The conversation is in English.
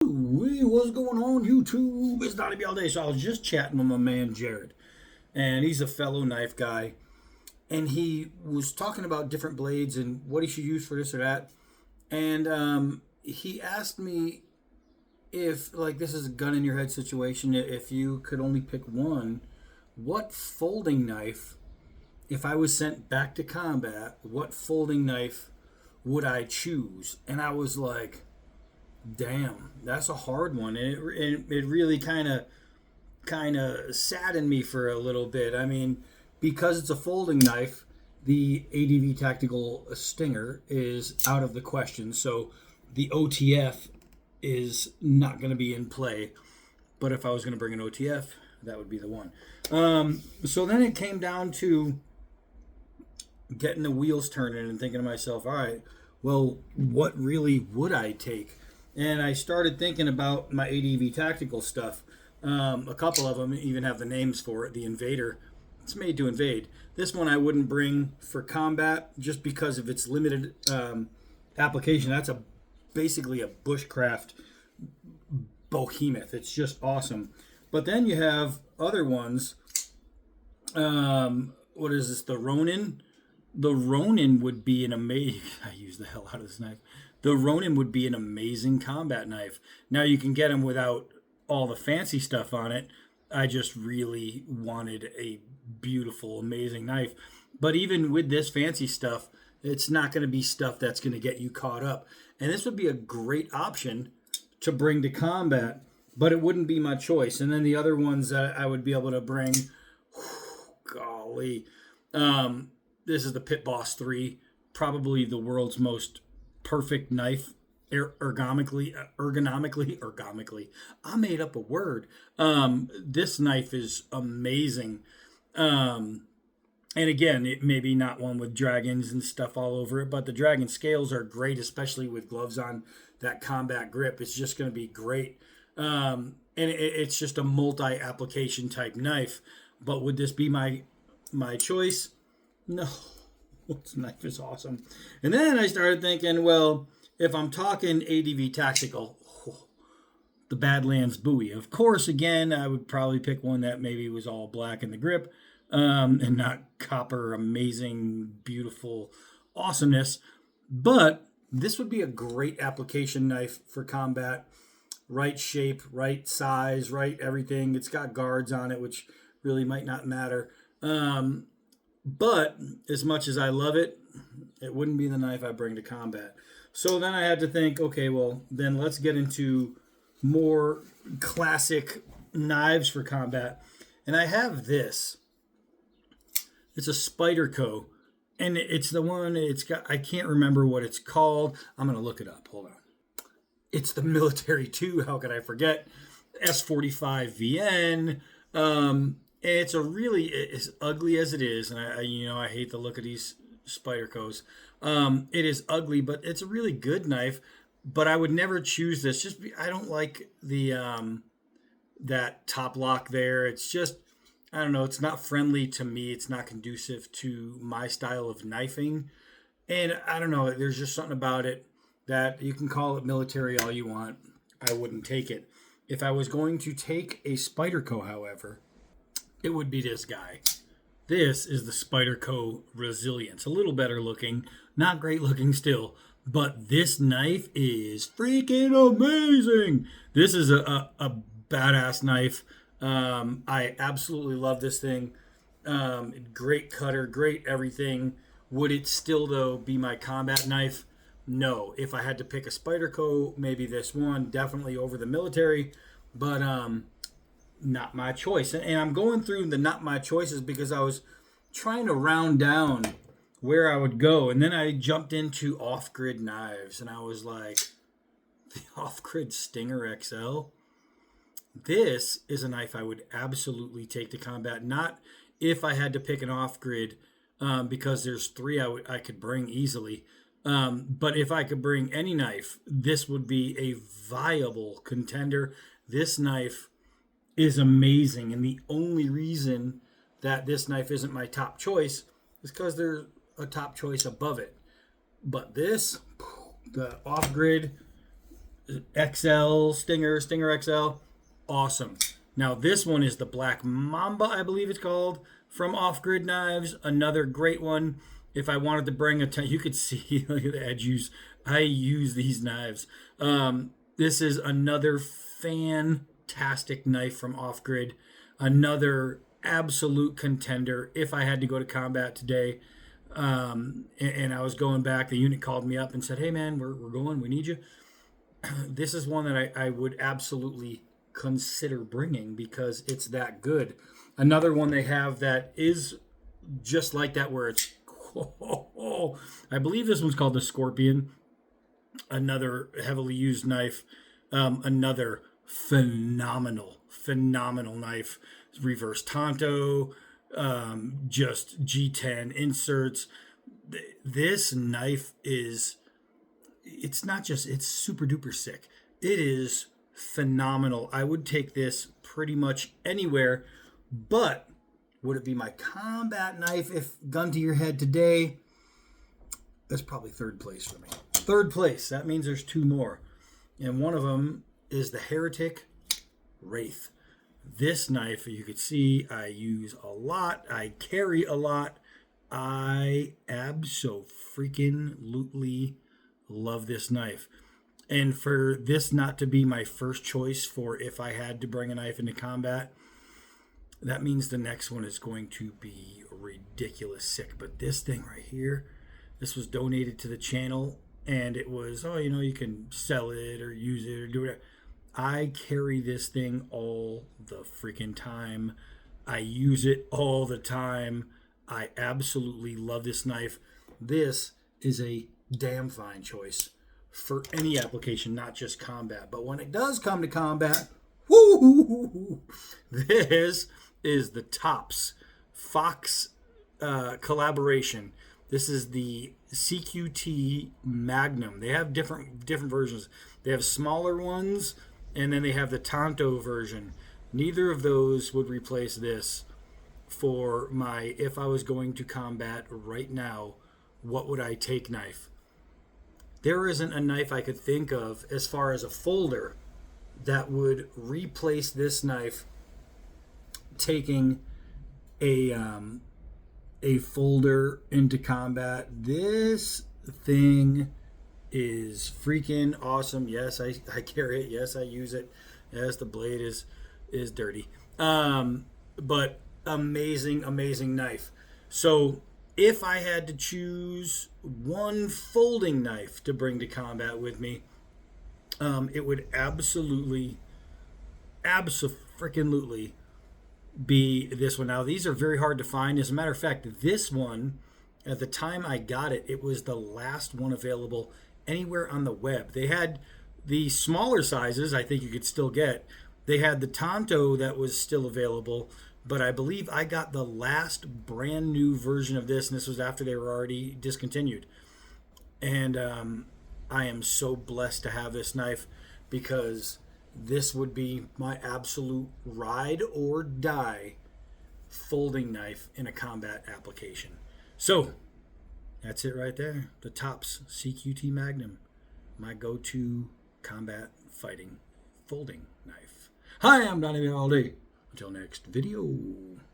Hey, what's going on, YouTube? It's Donnie all day. So I was just chatting with my man Jared, and he's a fellow knife guy, and he was talking about different blades and what he should use for this or that. And he asked me if, like, this is a gun in your head situation, if you could only pick one, what folding knife, if I was sent back to combat, what folding knife would I choose? And I was like, damn, that's a hard one, and it really kind of saddened me for a little bit. I mean, because it's a folding knife, the ADV Tactical Stinger is out of the question, so the OTF is not going to be in play. But if I was going to bring an OTF, that would be the one. So then it came down to getting the wheels turning and thinking to myself, all right, well, what really would I take? And I started thinking about my ADV Tactical stuff. A couple of them even have the names for it. The Invader. It's made to invade. This one I wouldn't bring for combat just because of its limited application. That's basically a bushcraft behemoth. It's just awesome. But then you have other ones. What is this? The Ronin. The Ronin would be an amazing... I use the hell out of this knife. The Ronin would be an amazing combat knife. Now you can get them without all the fancy stuff on it. I just really wanted a beautiful, amazing knife. But even with this fancy stuff, it's not going to be stuff that's going to get you caught up. And this would be a great option to bring to combat, but it wouldn't be my choice. And then the other ones that I would be able to bring, golly, this is the Pit Boss 3, probably the world's most perfect knife ergonomically. I made up a word. This knife is amazing. And again, it may be not one with dragons and stuff all over it, but the dragon scales are great, especially with gloves on. That combat grip, it's just going to be great. And it's just a multi-application type knife. But would this be my choice? No. This knife is awesome. And then I started thinking, well, if I'm talking ADV Tactical, the Badlands Bowie. Of course, again, I would probably pick one that maybe was all black in the grip and not copper, amazing, beautiful awesomeness. But this would be a great application knife for combat. Right shape, right size, right everything. It's got guards on it, which really might not matter. But as much as I love it, it wouldn't be the knife I bring to combat. So then I had to think, okay, well, then let's get into more classic knives for combat. And I have this. It's a Spyderco. And it's the one, I can't remember what it's called. I'm going to look it up. Hold on. It's the Military 2. How could I forget? S45VN. It's as ugly as it is, and I hate the look of these Spydercos. It is ugly, but it's a really good knife. But I would never choose this. I don't like the that top lock there. It's just, I don't know. It's not friendly to me. It's not conducive to my style of knifing, and I don't know. There's just something about it that you can call it military all you want. I wouldn't take it. If I was going to take a Spyderco, however, it would be this guy. This is the Spyderco Resilience. A little better looking. Not great looking still. But this knife is freaking amazing. This is a badass knife. I absolutely love this thing. Great cutter. Great everything. Would it still, though, be my combat knife? No. If I had to pick a Spyderco, maybe this one. Definitely over the military. But, not my choice. And I'm going through the not my choices because I was trying to round down where I would go. And then I jumped into off-grid knives. And I was like, the off-grid Stinger XL? This is a knife I would absolutely take to combat. Not if I had to pick an off-grid because there's three I could bring easily. But if I could bring any knife, this would be a viable contender. This knife is amazing, and the only reason that this knife isn't my top choice is because there's a top choice above it. But this, the off-grid XL, Stinger XL. Awesome. Now this one is the Black Mamba, I believe it's called, from Off Grid Knives. Another great one. If I wanted to bring you could see, look at the edge. I use these knives. This is another fantastic knife from Off Grid. Another absolute contender. If I had to go to combat today, and I was going back, the unit called me up and said, "Hey man, we're going. We need you." This is one that I would absolutely consider bringing because it's that good. Another one they have that is just like that, where it's, I believe this one's called the Scorpion. Another heavily used knife. Another phenomenal knife. Reverse Tonto, just G10 inserts. This knife is, it's not just, it's super duper sick. It is phenomenal. I would take this pretty much anywhere, but would it be my combat knife if gun to your head today? That's probably third place for me. Third place. That means there's two more. And one of them is the Heretic Wraith. This knife, you could see, I use a lot. I carry a lot. I abso-freaking-lutely love this knife. And for this not to be my first choice for if I had to bring a knife into combat, that means the next one is going to be ridiculous sick. But this thing right here, this was donated to the channel, and it was, you can sell it or use it or do it. I carry this thing all the freaking time. I use it all the time. I absolutely love this knife. This is a damn fine choice for any application, not just combat. But when it does come to combat, woo! This is the Tops Fox collaboration. This is the CQT Magnum. They have different versions. They have smaller ones, and then they have the Tonto version. Neither of those would replace this for my, if I was going to combat right now, what would I take knife? There isn't a knife I could think of as far as a folder that would replace this knife taking a folder into combat. This thing is freaking awesome. Yes, I carry it. Yes, I use it. Yes, the blade is dirty. But amazing knife. So if I had to choose one folding knife to bring to combat with me, it would absolutely be this one. Now, these are very hard to find. As a matter of fact, this one, at the time I got it, it was the last one available anywhere on the web. They had the smaller sizes, I think you could still get. They had the Tonto that was still available, but I believe I got the last brand new version of this, and this was after they were already discontinued. And I am so blessed to have this knife because this would be my absolute ride or die folding knife in a combat application. So that's it right there. The Tops CQT Magnum, my go-to combat fighting folding knife. Hi, I'm Donnie all day. Until next video.